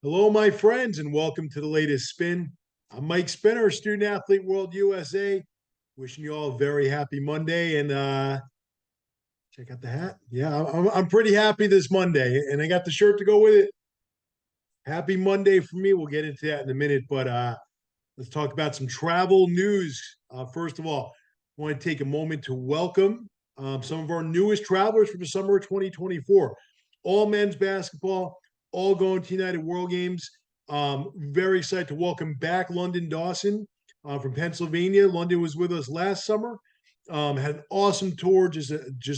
Hello, my friends, and welcome to the latest spin. I'm Mike Spinner, Student Athlete World USA. Wishing you all a very happy Monday. And check out the hat. Yeah, I'm pretty happy this Monday, and I got the shirt to go with it. Happy Monday for me. We'll get into that in a minute, but let's talk about some travel news. First of all, I want to take a moment to welcome some of our newest travelers for the summer of 2024. All men's basketball, all going to United World Games. Very excited to welcome back London Dawson from Pennsylvania. London was with us last summer. Had an awesome tour, just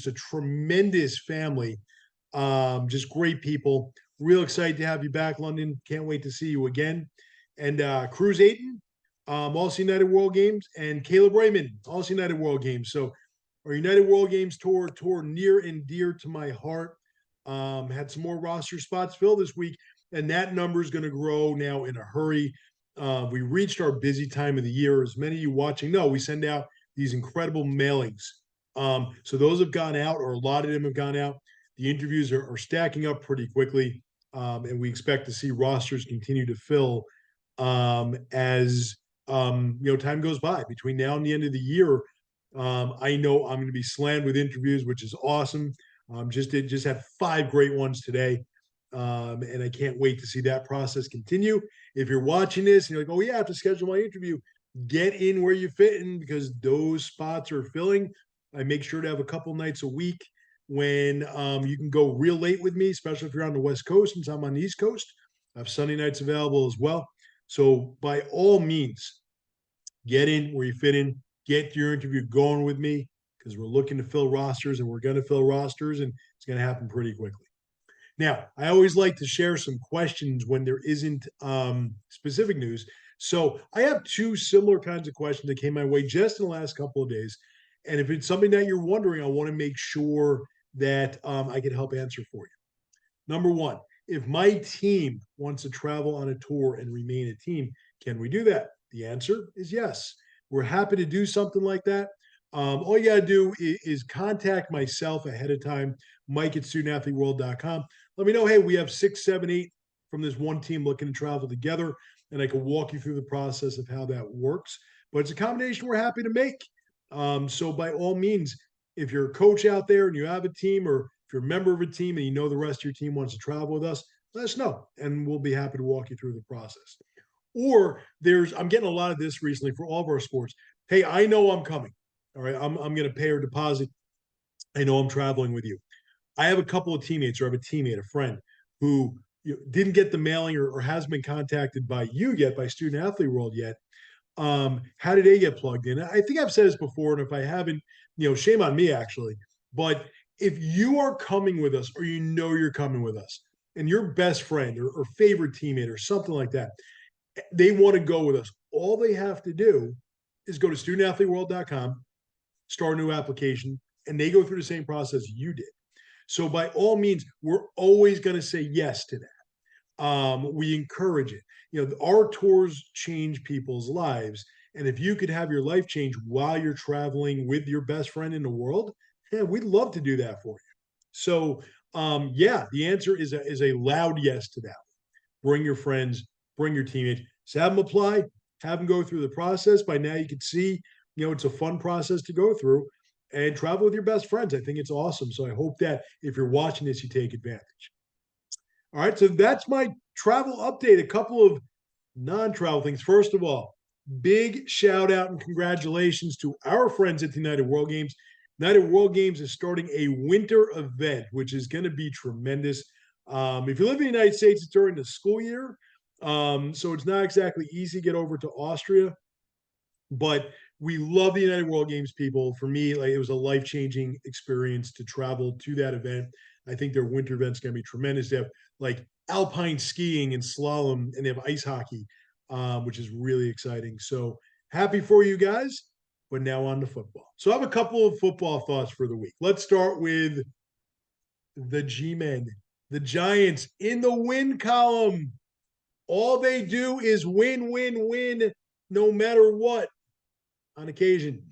a tremendous family, just great people. Real excited to have you back, London. Can't wait to see you again. And Cruz Ayton, also United World Games, and Caleb Raymond, also United World Games. So our United World Games tour near and dear to my heart. Had some more roster spots filled this week, and that number is going to grow now in a hurry. We reached our busy time of the year. As many of you watching know, we send out these incredible mailings. So those have gone out, or a lot of them have gone out. The interviews are stacking up pretty quickly, and we expect to see rosters continue to fill as time goes by. Between now and the end of the year, I know I'm going to be slammed with interviews, which is awesome. Just had 5 great ones today, and I can't wait to see that process continue. If you're watching this and you're like, "Oh yeah, I have to schedule my interview," get in where you fit in because those spots are filling. I make sure to have a couple nights a week when you can go real late with me, especially if you're on the West Coast, since I'm on the East Coast. I have Sunday nights available as well. So by all means, get in where you fit in, get your interview going with me because we're looking to fill rosters and we're going to fill rosters and it's going to happen pretty quickly. Now, I always like to share some questions when there isn't specific news. So I have 2 similar kinds of questions that came my way just in the last couple of days. And if it's something that you're wondering, I want to make sure that I can help answer for you. Number one, if my team wants to travel on a tour and remain a team, can we do that? The answer is yes. We're happy to do something like that. All you got to do is contact myself ahead of time, Mike at studentathleteworld.com. Let me know, hey, we have 6, 7, 8 from this one team looking to travel together, and I can walk you through the process of how that works. But it's a combination we're happy to make. So by all means, if you're a coach out there and you have a team, or if you're a member of a team and you know the rest of your team wants to travel with us, let us know, and we'll be happy to walk you through the process. Or I'm getting a lot of this recently for all of our sports. Hey, I know I'm coming. All right, I'm going to pay our deposit. I know I'm traveling with you. I have a couple of teammates, or I have a teammate, a friend, who didn't get the mailing or hasn't been contacted by you yet, by Student Athlete World yet. How did they get plugged in? I think I've said this before, and if I haven't, shame on me actually. But if you are coming with us, or you know you're coming with us, and your best friend or favorite teammate or something like that, they want to go with us. All they have to do is go to studentathleteworld.com, start a new application, and they go through the same process you did. So by all means, we're always going to say yes to that. We encourage it. Our tours change people's lives. And if you could have your life change while you're traveling with your best friend in the world, yeah, we'd love to do that for you. So, yeah, the answer is a loud yes to that. Bring your friends, bring your teammates, so have them apply, have them go through the process. By now, you can see, it's a fun process to go through and travel with your best friends. I think it's awesome. So I hope that if you're watching this, you take advantage. All right, so that's my travel update. A couple of non-travel things. First of all, big shout out and congratulations to our friends at the United World Games. United World Games is starting a winter event, which is going to be tremendous. If you live in the United States, it's during the school year, so it's not exactly easy to get over to Austria. But we love the United World Games people. For me, like, it was a life-changing experience to travel to that event. I think their winter event's going to be tremendous. They have like alpine skiing and slalom, and they have ice hockey, which is really exciting. So happy for you guys. But now on to football. So I have a couple of football thoughts for the week. Let's start with the G-Men, the Giants in the win column. All they do is win, win, win, no matter what on occasion.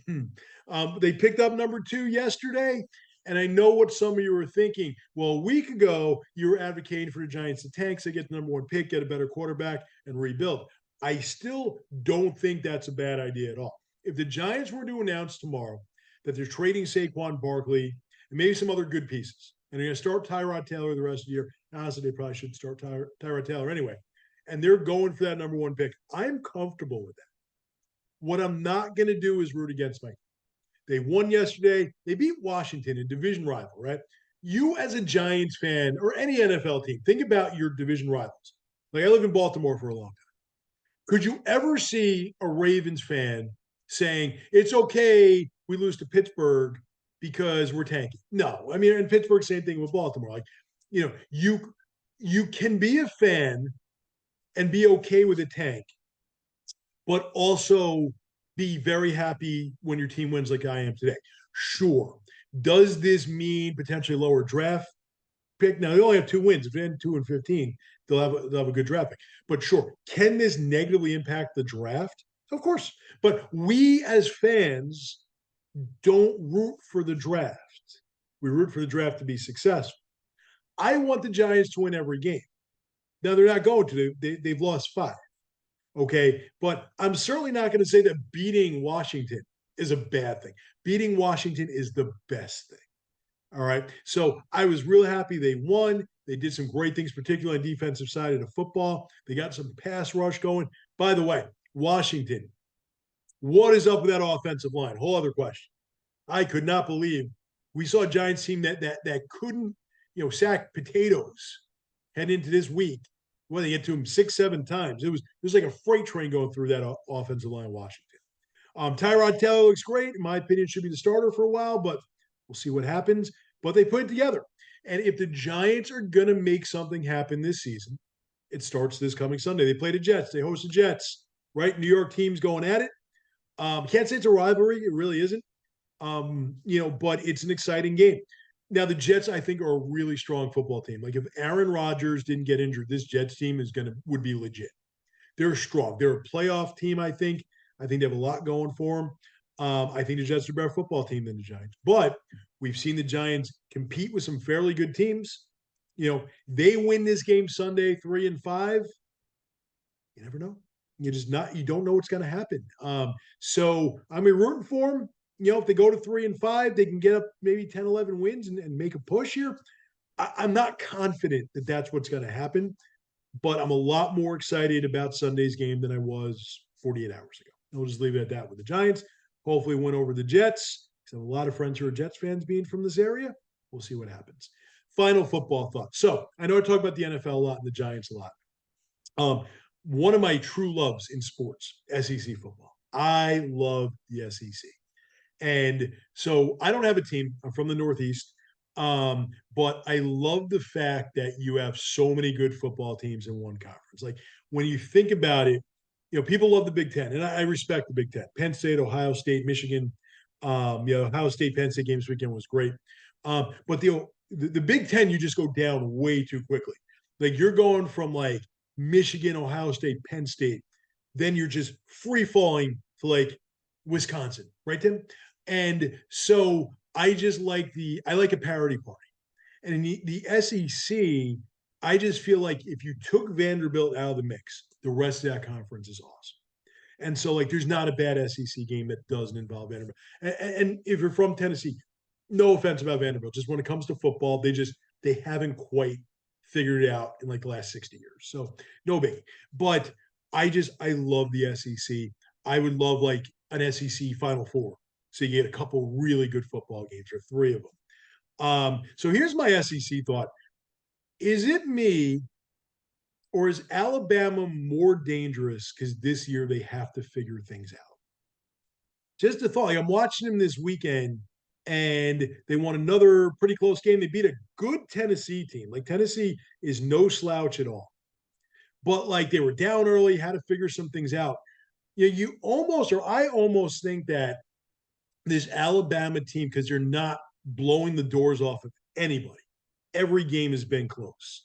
They picked up number 2 yesterday, And I know what some of you were thinking. Well, a week ago, you were advocating for the Giants to tank, so get the number one pick, get a better quarterback, and rebuild. I still don't think that's a bad idea at all. If the Giants were to announce tomorrow that they're trading Saquon Barkley and maybe some other good pieces, and they're going to start Tyrod Taylor the rest of the year, honestly, they probably should start Tyrod Taylor anyway, and they're going for that number one pick, I'm comfortable with that. What I'm not going to do is root against my. They won yesterday. They beat Washington, a division rival, right? You, as a Giants fan or any NFL team, think about your division rivals. Like I lived in Baltimore for a long time. Could you ever see a Ravens fan saying it's okay we lose to Pittsburgh because we're tanking? No, I mean in Pittsburgh, same thing with Baltimore. Like, you can be a fan and be okay with a tank, but also be very happy when your team wins like I am today. Sure. Does this mean potentially lower draft pick? Now they only have 2 wins. If they end 2-15, they'll have a good draft pick. But sure, can this negatively impact the draft? Of course. But we as fans don't root for the draft. We root for the draft to be successful. I want the Giants to win every game. Now they're not going to. They've lost 5. Okay. But I'm certainly not going to say that beating Washington is a bad thing. Beating Washington is the best thing. All right. So I was real happy they won. They did some great things, particularly on the defensive side of the football. They got some pass rush going. By the way, Washington, what is up with that offensive line? Whole other question. I could not believe we saw a Giants team that couldn't, sack potatoes head into this week. Well, they get to him 6-7 times. It was like a freight train going through that offensive line in Washington. Tyrod Taylor looks great. In my opinion, should be the starter for a while, but we'll see what happens. But they put it together. And if the Giants are going to make something happen this season, it starts this coming Sunday. They play the Jets. They host the Jets, right? New York teams going at it. Can't say it's a rivalry. It really isn't. But it's an exciting game. Now, the Jets, I think, are a really strong football team. Like if Aaron Rodgers didn't get injured, this Jets team would be legit. They're strong. They're a playoff team, I think. I think they have a lot going for them. I think the Jets are a better football team than the Giants. But we've seen the Giants compete with some fairly good teams. They win this game Sunday 3-5. You never know. You don't know what's going to happen. So I'm rooting for them. If they go to 3-5, they can get up maybe 10, 11 wins and make a push here. I'm not confident that that's what's going to happen, but I'm a lot more excited about Sunday's game than I was 48 hours ago. We'll just leave it at that with the Giants. Hopefully win over the Jets. I have a lot of friends who are Jets fans being from this area. We'll see what happens. Final football thoughts. So I know I talk about the NFL a lot and the Giants a lot. One of my true loves in sports, SEC football. I love the SEC. And so I don't have a team. I'm from the Northeast. But I love the fact that you have so many good football teams in one conference. Like when you think about it, people love the Big Ten, and I respect the Big Ten. Penn State, Ohio State, Michigan. Ohio State, Penn State game this weekend was great. But the Big Ten, you just go down way too quickly. Like you're going from like Michigan, Ohio State, Penn State, then you're just free falling to like Wisconsin, right, Tim? And so I like a parity party. And in the SEC, I just feel like if you took Vanderbilt out of the mix, the rest of that conference is awesome. And so, like, there's not a bad SEC game that doesn't involve Vanderbilt. And if you're from Tennessee, no offense about Vanderbilt, just when it comes to football, they haven't quite figured it out in like the last 60 years. So no biggie. But I love the SEC. I would love like an SEC Final Four. So you get a couple really good football games or 3 of them. So here's my SEC thought. Is it me or is Alabama more dangerous because this year they have to figure things out? Just a thought. Like I'm watching them this weekend and they won another pretty close game. They beat a good Tennessee team. Like Tennessee is no slouch at all. But like they were down early, had to figure some things out. I almost think that this Alabama team, because they're not blowing the doors off of anybody. Every game has been close.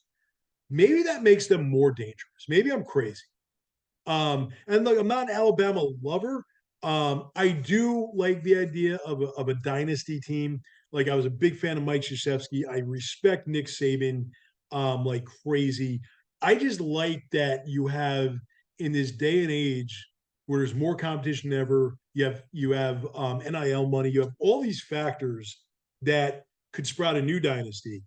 Maybe that makes them more dangerous. Maybe I'm crazy. And look, I'm not an Alabama lover. I do like the idea of a dynasty team. Like I was a big fan of Mike Krzyzewski. I respect Nick Saban like crazy. I just like that you have in this day and age where there's more competition than ever. You have NIL money. You have all these factors that could sprout a new dynasty.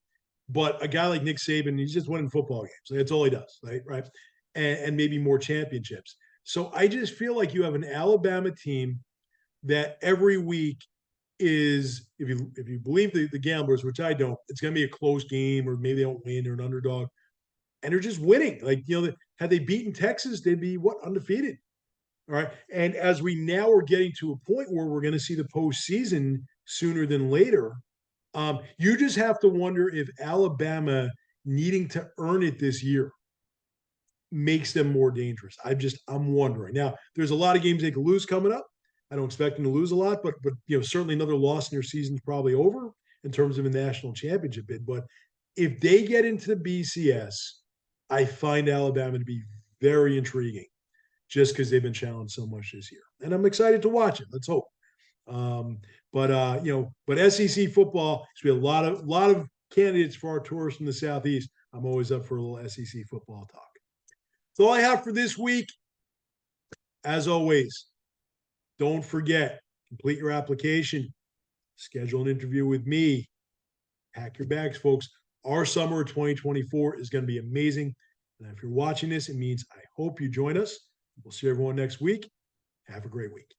But a guy like Nick Saban, he's just winning football games. That's all he does, right? Right, and maybe more championships. So I just feel like you have an Alabama team that every week is, if you believe the gamblers, which I don't, it's going to be a close game, or maybe they don't win, or an underdog, and they're just winning. Like had they beaten Texas, they'd be what, undefeated. All right, and as we now are getting to a point where we're going to see the postseason sooner than later, you just have to wonder if Alabama needing to earn it this year makes them more dangerous. I'm wondering. Now, there's a lot of games they could lose coming up. I don't expect them to lose a lot, but certainly another loss in their season's probably over in terms of a national championship bid. But if they get into the BCS, I find Alabama to be very intriguing just because they've been challenged so much this year. And I'm excited to watch it. Let's hope. But SEC football, there's be a lot of candidates for our tours from the Southeast. I'm always up for a little SEC football talk. That's all I have for this week. As always, don't forget, complete your application, schedule an interview with me, pack your bags, folks. Our summer of 2024 is going to be amazing. And if you're watching this, it means I hope you join us. We'll see everyone next week. Have a great week.